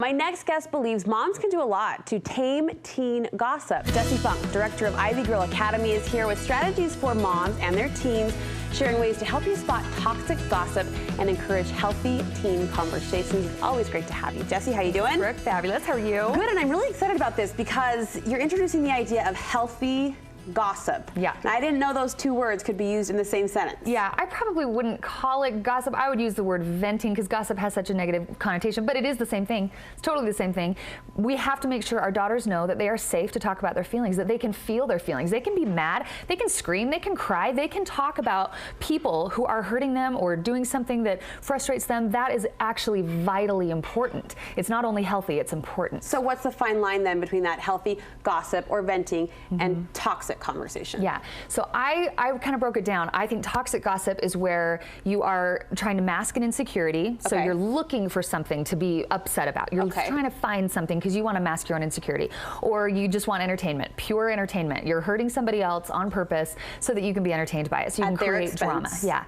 My next guest believes moms can do a lot to tame teen gossip. Jessie Funk, director of Ivy Girl Academy, is here with strategies for moms and their teens, sharing ways to help you spot toxic gossip and encourage healthy teen conversations. It's always great to have you. Jessie, how you doing? Brooke, fabulous. How are you? Good, and I'm really excited about this because you're introducing the idea of healthy gossip. Yeah. And I didn't know those two words could be used in the same sentence. Yeah, I probably wouldn't call it gossip. I would use the word venting because gossip has such a negative connotation, but it is the same thing. It's totally the same thing. We have to make sure our daughters know that they are safe to talk about their feelings, that they can feel their feelings. They can be mad, they can scream, they can cry, they can talk about people who are hurting them or doing something that frustrates them. That is actually vitally important. It's not only healthy, it's important. So what's the fine line then between that healthy gossip or venting and toxic conversation? Yeah, so I kind of broke it down. I think toxic gossip is where you are trying to mask an insecurity. So you're looking for something to be upset about. You're trying to find something because you want to mask your own insecurity. Or you just want entertainment, pure entertainment. You're hurting somebody else on purpose so that you can be entertained by it. So you can create drama. Yeah.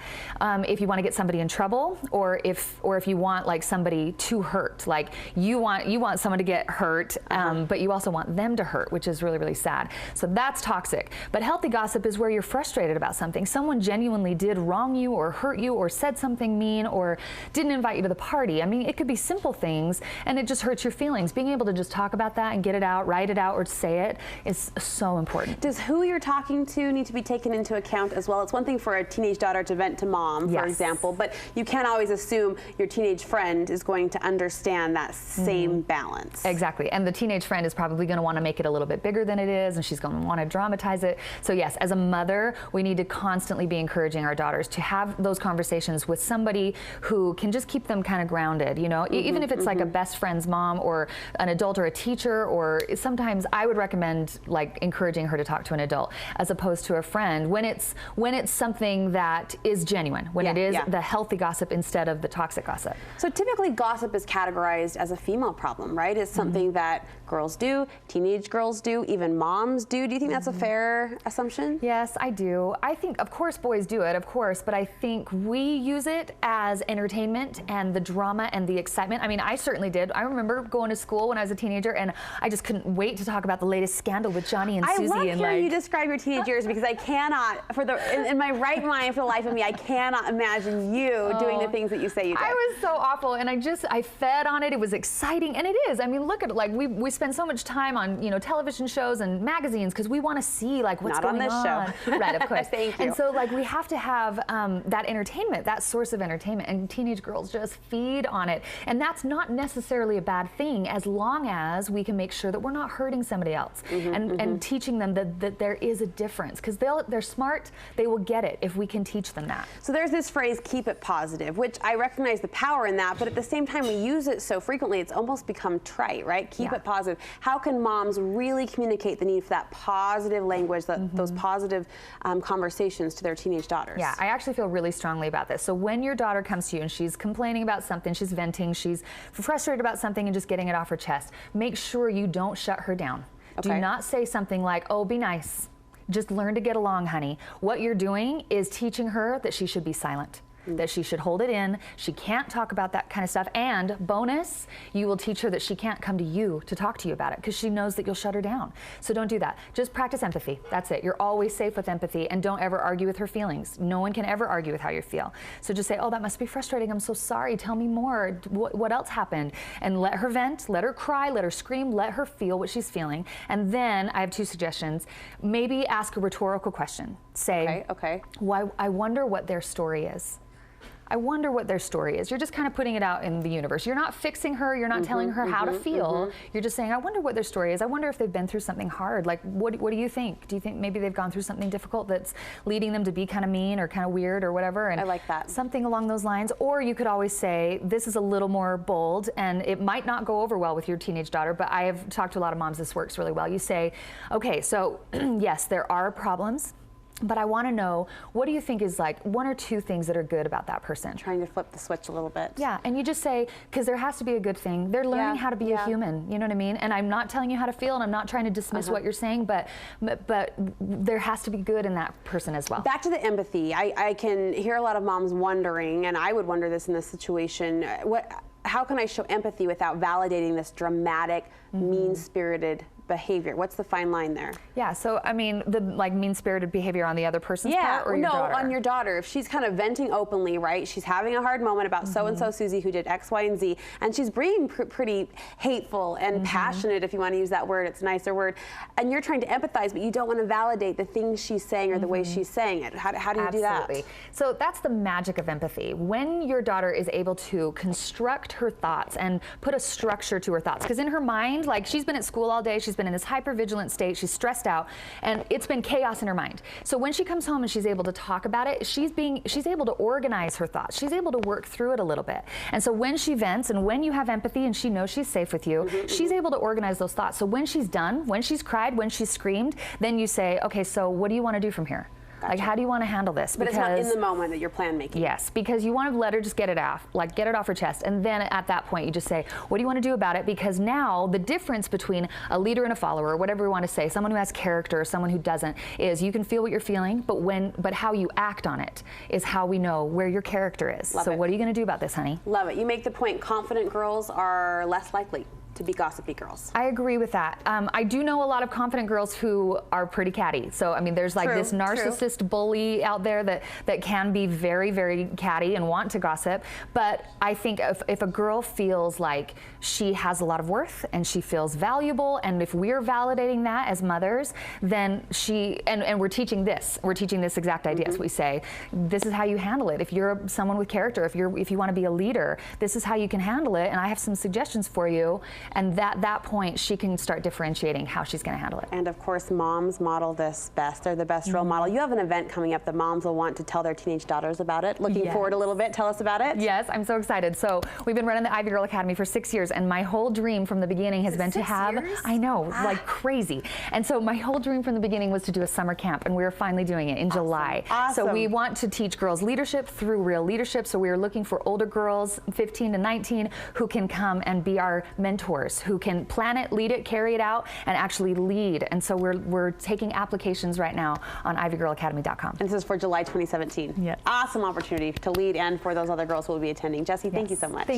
If you want to get somebody in trouble, or if you want like somebody to hurt, like you want someone to get hurt, but you also want them to hurt, which is really, really sad. So that's toxic. But healthy gossip is where you're frustrated about something. Someone genuinely did wrong you or hurt you or said something mean or didn't invite you to the party. I mean, it could be simple things and it just hurts your feelings. Being able to just talk about that and get it out, write it out, or say it is so important. Does who you're talking to need to be taken into account as well? It's one thing for a teenage daughter to vent to mom, for example, but you can't always assume your teenage friend is going to understand that same balance. Exactly. And the teenage friend is probably going to want to make it a little bit bigger than it is, and she's going to want to dramatize it. So yes, as a mother, we need to constantly be encouraging our daughters to have those conversations with somebody who can just keep them kind of grounded, you know, even if it's like a best friend's mom or an adult or a teacher, or sometimes I would recommend like encouraging her to talk to an adult as opposed to a friend when it's something that is genuine, when it is the healthy gossip instead of the toxic gossip. So typically gossip is categorized as a female problem, right? It's something that girls do, teenage girls do, even moms do. Do you think that's a fair assumption? Yes, I do. I think, of course, boys do it, of course, but I think we use it as entertainment and the drama and the excitement. I mean, I certainly did. I remember going to school when I was a teenager and I just couldn't wait to talk about the latest scandal with Johnny and Susie. I love hearing you describe your teenage years because I cannot, in my right mind, for the life of me, I cannot imagine you doing the things that you say you did. I was so awful, and I fed on it. It was exciting, and it is. I mean, look at it. Like we spend so much time on television shows and magazines because we want to see like what's going on. Not on this show. Right, of course. Thank you. And so like we have to have that entertainment, that source of entertainment, and teenage girls just feed on it. And that's not necessarily a bad thing as long as we can make sure that we're not hurting somebody else and teaching them that there is a difference, because they're smart, they will get it if we can teach them that. So there's this phrase, keep it positive, which I recognize the power in that, but at the same time we use it so frequently it's almost become trite, right? Keep it positive. How can moms really communicate the need for that positive language, those positive conversations to their teenage daughters? Yeah, I actually feel really strongly about this. So when your daughter comes to you and she's complaining about something, she's venting, she's frustrated about something and just getting it off her chest, make sure you don't shut her down. Do not say something like, oh, be nice. Just learn to get along, honey. What you're doing is teaching her that she should be silent, that she should hold it in. She can't talk about that kind of stuff. And bonus, you will teach her that she can't come to you to talk to you about it because she knows that you'll shut her down. So don't do that. Just practice empathy. That's it. You're always safe with empathy, and don't ever argue with her feelings. No one can ever argue with how you feel. So just say, oh, that must be frustrating. I'm so sorry. Tell me more. What else happened? And let her vent, let her cry, let her scream, let her feel what she's feeling. And then I have two suggestions. Maybe ask a rhetorical question. Say, why, I wonder what their story is. I wonder what their story is. You're just kind of putting it out in the universe. You're not fixing her. You're not telling her how to feel. You're just saying, I wonder what their story is. I wonder if they've been through something hard. Like, what do you think? Do you think maybe they've gone through something difficult that's leading them to be kind of mean or kind of weird or whatever? And I like that. Something along those lines. Or you could always say, this is a little more bold, and it might not go over well with your teenage daughter, but I have talked to a lot of moms, this works really well. You say, okay, so yes, there are problems. But I want to know, what do you think is like one or two things that are good about that person? Trying to flip the switch a little bit. Yeah, and you just say, because there has to be a good thing. They're learning how to be a human, you know what I mean? And I'm not telling you how to feel, and I'm not trying to dismiss what you're saying, but there has to be good in that person as well. Back to the empathy. I can hear a lot of moms wondering, and I would wonder this in this situation, how can I show empathy without validating this dramatic, mean-spirited behavior? What's the fine line there? Yeah, so I mean, the like mean-spirited behavior on the other person's part, or your daughter? On your daughter. If she's kind of venting openly, right? She's having a hard moment about so-and-so Susie who did X, Y, and Z, and she's being pretty hateful and passionate, if you want to use that word. It's a nicer word. And you're trying to empathize, but you don't want to validate the things she's saying or the way she's saying it. How do you do that? Absolutely. So that's the magic of empathy. When your daughter is able to construct her thoughts and put a structure to her thoughts, because in her mind, like, she's been at school all day, she's been in this hypervigilant state, she's stressed out, and it's been chaos in her mind. So when she comes home and she's able to talk about it, she's able to organize her thoughts. She's able to work through it a little bit. And so when she vents and when you have empathy and she knows she's safe with you, she's able to organize those thoughts. So when she's done, when she's cried, when she's screamed, then you say, okay, so what do you want to do from here? Gotcha. Like, how do you want to handle this? But it's not in the moment that you're plan making. Yes, because you want to let her just get it off, like get it off her chest. And then at that point, you just say, what do you want to do about it? Because now the difference between a leader and a follower, or whatever we want to say, someone who has character, someone who doesn't, is you can feel what you're feeling, but how you act on it is how we know where your character is. Love so it. what are you going to do about this, honey? Love it. You make the point, confident girls are less likely to be gossipy girls. I agree with that. I do know a lot of confident girls who are pretty catty. So, I mean, there's like this narcissist bully out there that can be very, very catty and want to gossip. But I think if a girl feels like she has a lot of worth and she feels valuable, and if we're validating that as mothers, then and we're teaching this exact idea. So we say, this is how you handle it. If you're someone with character, if you want to be a leader, this is how you can handle it. And I have some suggestions for you. And at that point, she can start differentiating how she's going to handle it. And of course, moms model this best. They're the best role model. You have an event coming up that moms will want to tell their teenage daughters about it. Looking forward a little bit. Tell us about it. Yes, I'm so excited. So we've been running the Ivy Girl Academy for 6 years, and my whole dream from the beginning has been to have, 6 years? I know, like crazy. And so my whole dream from the beginning was to do a summer camp, and we're finally doing it in July. Awesome. So we want to teach girls leadership through real leadership. So we are looking for older girls, 15 to 19, who can come and be our mentors, who can plan it, lead it, carry it out, and actually lead. And so we're taking applications right now on ivygirlacademy.com. And this is for July 2017. Yes. Awesome opportunity to lead and for those other girls who will be attending. Jessie, thank you so much.